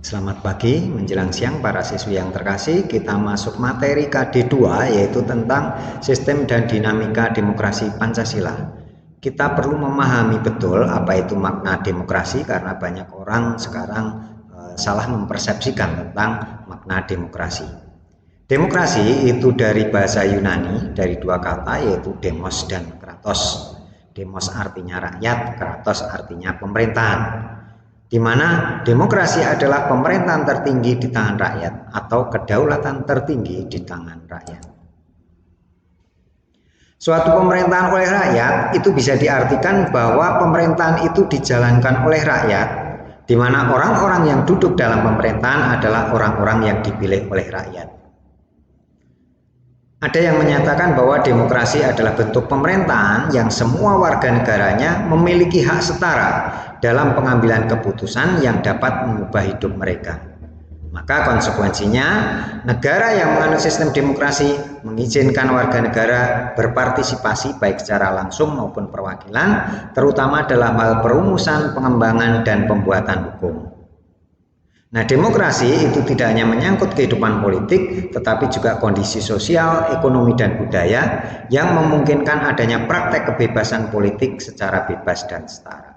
Selamat pagi menjelang siang para siswi yang terkasih. Kita masuk materi KD2 yaitu tentang sistem dan dinamika demokrasi Pancasila. Kita perlu memahami betul apa itu makna demokrasi karena banyak orang sekarang salah mempersepsikan tentang makna demokrasi. Demokrasi itu dari bahasa Yunani dari dua kata yaitu demos dan kratos. Demos artinya rakyat, kratos artinya pemerintahan. Di mana demokrasi adalah pemerintahan tertinggi di tangan rakyat atau kedaulatan tertinggi di tangan rakyat. Suatu pemerintahan oleh rakyat itu bisa diartikan bahwa pemerintahan itu dijalankan oleh rakyat, di mana orang-orang yang duduk dalam pemerintahan adalah orang-orang yang dipilih oleh rakyat. Ada yang menyatakan bahwa demokrasi adalah bentuk pemerintahan yang semua warga negaranya memiliki hak setara dalam pengambilan keputusan yang dapat mengubah hidup mereka. Maka konsekuensinya, negara yang menganut sistem demokrasi mengizinkan warga negara berpartisipasi baik secara langsung maupun perwakilan, terutama dalam hal perumusan, pengembangan, dan pembuatan hukum. Nah, demokrasi itu tidak hanya menyangkut kehidupan politik, tetapi juga kondisi sosial, ekonomi, dan budaya yang memungkinkan adanya praktek kebebasan politik secara bebas dan setara.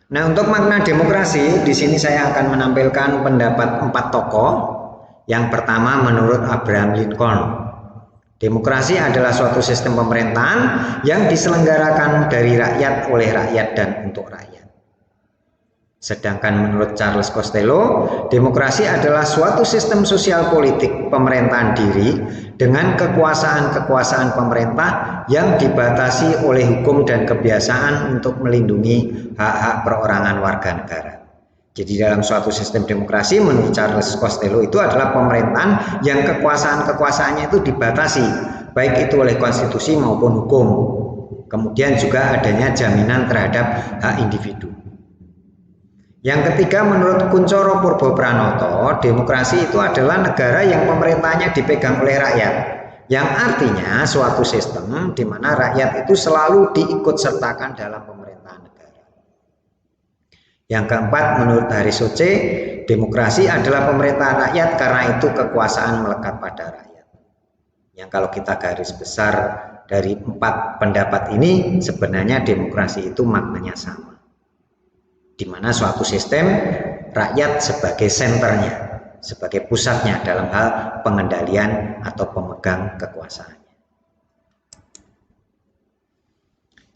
Nah, untuk makna demokrasi, di sini saya akan menampilkan pendapat 4 tokoh. Yang pertama menurut Abraham Lincoln. Demokrasi adalah suatu sistem pemerintahan yang diselenggarakan dari rakyat, oleh rakyat, dan untuk rakyat. Sedangkan menurut Charles Costello, demokrasi adalah suatu sistem sosial politik pemerintahan diri dengan kekuasaan-kekuasaan pemerintah yang dibatasi oleh hukum dan kebiasaan untuk melindungi hak-hak perorangan warga negara. Jadi dalam suatu sistem demokrasi menurut Charles Costello itu adalah pemerintahan yang kekuasaan-kekuasaannya itu dibatasi, baik itu oleh konstitusi maupun hukum. Kemudian juga adanya jaminan terhadap hak individu. Yang ketiga menurut Kuncoro Purbopranoto, demokrasi itu adalah negara yang pemerintahnya dipegang oleh rakyat, yang artinya suatu sistem di mana rakyat itu selalu diikutsertakan dalam pemerintahan negara. Yang keempat menurut Harisoce, demokrasi adalah pemerintahan rakyat karena itu kekuasaan melekat pada rakyat. Yang kalau kita garis besar dari 4 pendapat ini, sebenarnya demokrasi itu maknanya sama, di mana suatu sistem rakyat sebagai senternya, sebagai pusatnya dalam hal pengendalian atau pemegang kekuasaannya.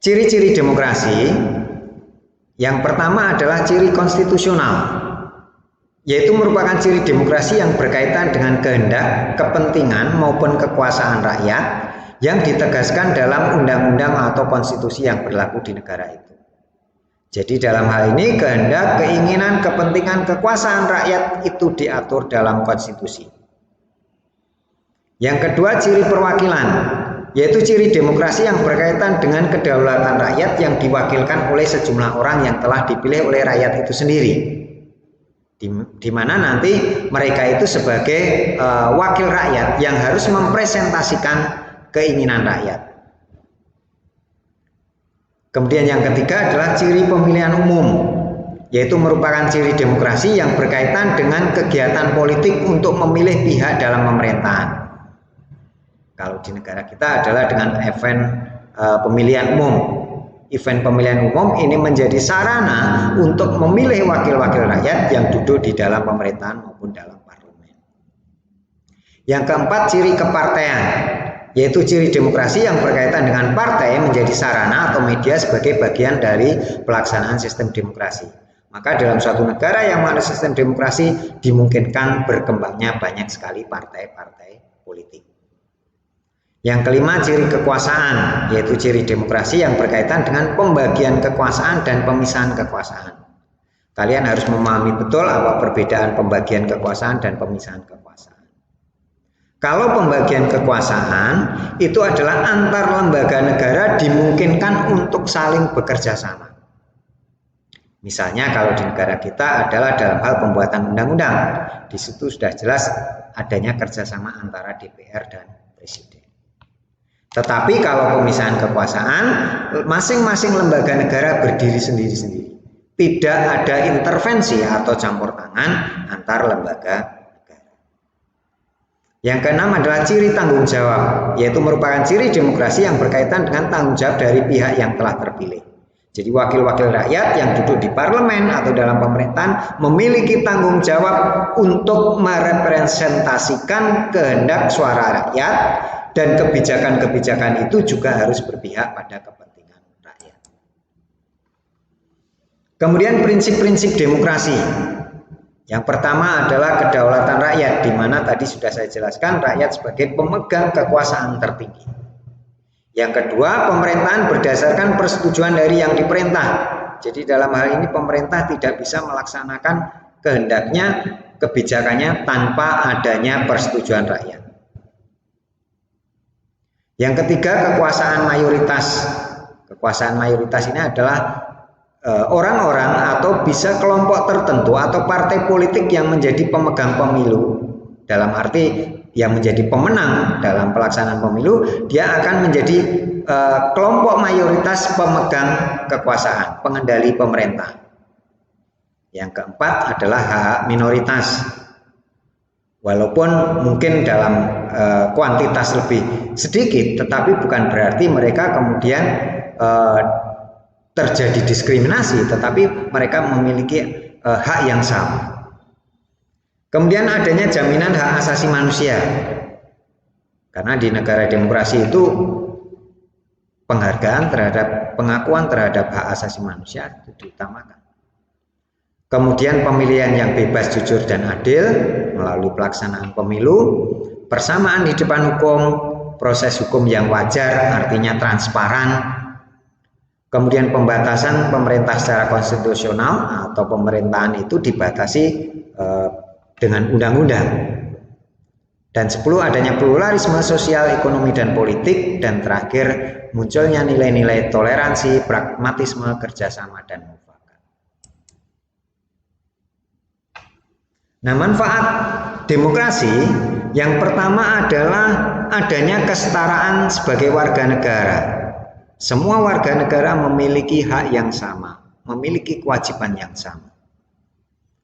Ciri-ciri demokrasi yang pertama adalah ciri konstitusional, yaitu merupakan ciri demokrasi yang berkaitan dengan kehendak, kepentingan maupun kekuasaan rakyat yang ditegaskan dalam undang-undang atau konstitusi yang berlaku di negara itu. Jadi dalam hal ini kehendak, keinginan, kepentingan, kekuasaan rakyat itu diatur dalam konstitusi. Yang kedua ciri perwakilan, yaitu ciri demokrasi yang berkaitan dengan kedaulatan rakyat yang diwakilkan oleh sejumlah orang yang telah dipilih oleh rakyat itu sendiri. Di mana nanti mereka itu sebagai wakil rakyat yang harus mempresentasikan keinginan rakyat. Kemudian yang ketiga adalah ciri pemilihan umum, yaitu merupakan ciri demokrasi yang berkaitan dengan kegiatan politik untuk memilih pihak dalam pemerintahan. Kalau di negara kita adalah dengan event pemilihan umum. Event pemilihan umum ini menjadi sarana untuk memilih wakil-wakil rakyat yang duduk di dalam pemerintahan maupun dalam parlemen. Yang keempat ciri kepartean, yaitu ciri demokrasi yang berkaitan dengan partai menjadi sarana atau media sebagai bagian dari pelaksanaan sistem demokrasi. Maka dalam suatu negara yang menganut sistem demokrasi dimungkinkan berkembangnya banyak sekali partai-partai politik. Yang kelima ciri kekuasaan, yaitu ciri demokrasi yang berkaitan dengan pembagian kekuasaan dan pemisahan kekuasaan. Kalian harus memahami betul apa perbedaan pembagian kekuasaan dan pemisahan kekuasaan. Kalau pembagian kekuasaan itu adalah antar lembaga negara dimungkinkan untuk saling bekerja sama. Misalnya kalau di negara kita adalah dalam hal pembuatan undang-undang, di situ sudah jelas adanya kerjasama antara DPR dan Presiden. Tetapi kalau pemisahan kekuasaan, masing-masing lembaga negara berdiri sendiri-sendiri. tidak ada intervensi atau campur tangan antar lembaga negara. Yang keenam adalah ciri tanggung jawab, yaitu merupakan ciri demokrasi yang berkaitan dengan tanggung jawab dari pihak yang telah terpilih. Jadi wakil-wakil rakyat yang duduk di parlemen atau dalam pemerintahan memiliki tanggung jawab untuk merepresentasikan kehendak suara rakyat, dan kebijakan-kebijakan itu juga harus berpihak pada kepentingan rakyat. Kemudian prinsip-prinsip demokrasi. Yang pertama adalah kedaulatan rakyat, di mana tadi sudah saya jelaskan rakyat sebagai pemegang kekuasaan tertinggi. Yang kedua, pemerintahan berdasarkan persetujuan dari yang diperintah. Jadi dalam hal ini pemerintah tidak bisa melaksanakan kehendaknya, kebijakannya tanpa adanya persetujuan rakyat. Yang ketiga, kekuasaan mayoritas. Kekuasaan mayoritas ini adalah orang-orang atau bisa kelompok tertentu atau partai politik yang menjadi pemegang pemilu, dalam arti yang menjadi pemenang dalam pelaksanaan pemilu, dia akan menjadi kelompok mayoritas pemegang kekuasaan, pengendali pemerintah. Yang keempat adalah hak minoritas. Walaupun mungkin dalam kuantitas lebih sedikit, tetapi bukan berarti mereka kemudian terjadi diskriminasi, tetapi mereka memiliki hak yang sama. Kemudian adanya jaminan hak asasi manusia, karena di negara demokrasi itu penghargaan terhadap, pengakuan terhadap hak asasi manusia itu diutamakan. Kemudian pemilihan yang bebas, jujur, dan adil melalui pelaksanaan pemilu, persamaan di depan hukum, proses hukum yang wajar artinya transparan, kemudian pembatasan pemerintah secara konstitusional atau pemerintahan itu dibatasi dengan undang-undang. Dan 10, adanya pluralisme sosial, ekonomi, dan politik. Dan terakhir, munculnya nilai-nilai toleransi, pragmatisme, kerjasama, dan mufakat. Nah, manfaat demokrasi yang pertama adalah adanya kesetaraan sebagai warga negara. Semua warga negara memiliki hak yang sama, memiliki kewajiban yang sama.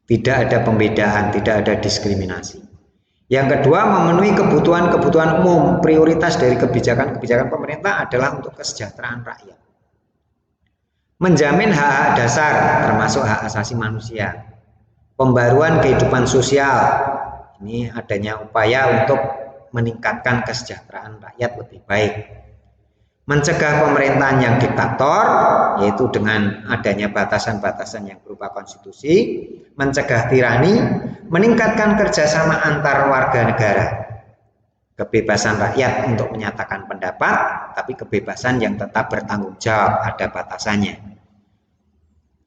Tidak ada pembedaan, tidak ada diskriminasi. Yang kedua, memenuhi kebutuhan-kebutuhan umum. Prioritas dari kebijakan-kebijakan pemerintah adalah untuk kesejahteraan rakyat. Menjamin hak-hak dasar, termasuk hak asasi manusia. Pembaruan kehidupan sosial. Ini adanya upaya untuk meningkatkan kesejahteraan rakyat lebih baik. Mencegah pemerintahan yang diktator, yaitu dengan adanya batasan-batasan yang berupa konstitusi, mencegah tirani, meningkatkan kerjasama antar warga negara, kebebasan rakyat untuk menyatakan pendapat, tapi kebebasan yang tetap bertanggung jawab, ada batasannya.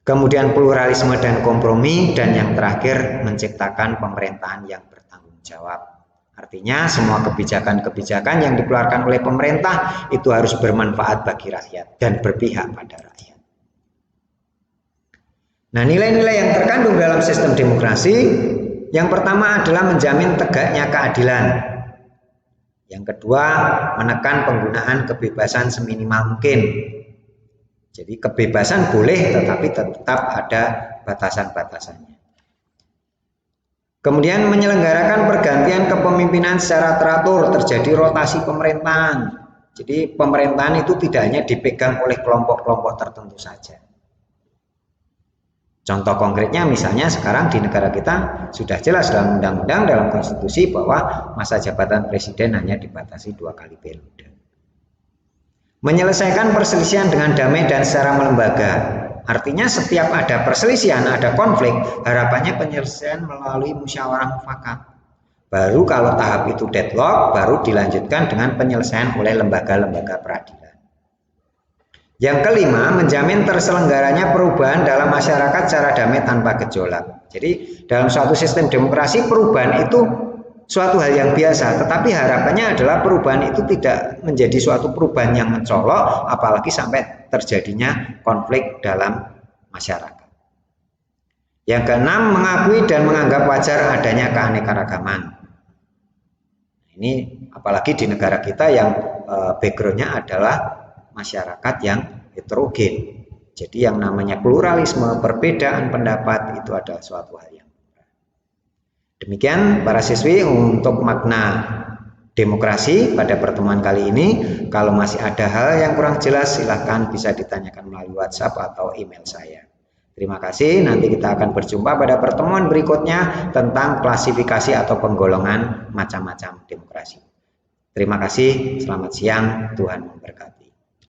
Kemudian pluralisme dan kompromi, dan yang terakhir menciptakan pemerintahan yang bertanggung jawab. Artinya semua kebijakan-kebijakan yang dikeluarkan oleh pemerintah itu harus bermanfaat bagi rakyat dan berpihak pada rakyat. Nah, nilai-nilai yang terkandung dalam sistem demokrasi, yang pertama adalah menjamin tegaknya keadilan. Yang kedua, menekan penggunaan kebebasan seminimal mungkin. Jadi kebebasan boleh, tetapi tetap ada batasan-batasannya. Kemudian menyelenggarakan pergantian kepemimpinan secara teratur, terjadi rotasi pemerintahan. Jadi pemerintahan itu tidak hanya dipegang oleh kelompok-kelompok tertentu saja. Contoh konkretnya misalnya sekarang di negara kita sudah jelas dalam undang-undang, dalam konstitusi bahwa masa jabatan presiden hanya dibatasi 2 kali periode. Menyelesaikan perselisihan dengan damai dan secara melembaga. Artinya setiap ada perselisihan, ada konflik, harapannya penyelesaian melalui musyawarah mufakat. Baru kalau tahap itu deadlock, baru dilanjutkan dengan penyelesaian oleh lembaga-lembaga peradilan. Yang kelima, menjamin terselenggaranya perubahan dalam masyarakat secara damai tanpa gejolak. Jadi dalam suatu sistem demokrasi perubahan itu suatu hal yang biasa, tetapi harapannya adalah perubahan itu tidak menjadi suatu perubahan yang mencolok, apalagi sampai terjadinya konflik dalam masyarakat. Yang keenam, mengakui dan menganggap wajar adanya keanekaragaman. Ini apalagi di negara kita yang backgroundnya adalah masyarakat yang heterogen. Jadi yang namanya pluralisme, perbedaan pendapat itu adalah suatu hal yang lumrah. Demikian para siswi untuk makna demokrasi pada pertemuan kali ini. Kalau masih ada hal yang kurang jelas, silahkan bisa ditanyakan melalui WhatsApp atau email saya. Terima kasih, nanti kita akan berjumpa pada pertemuan berikutnya tentang klasifikasi atau penggolongan macam-macam demokrasi. Terima kasih, selamat siang, Tuhan memberkati.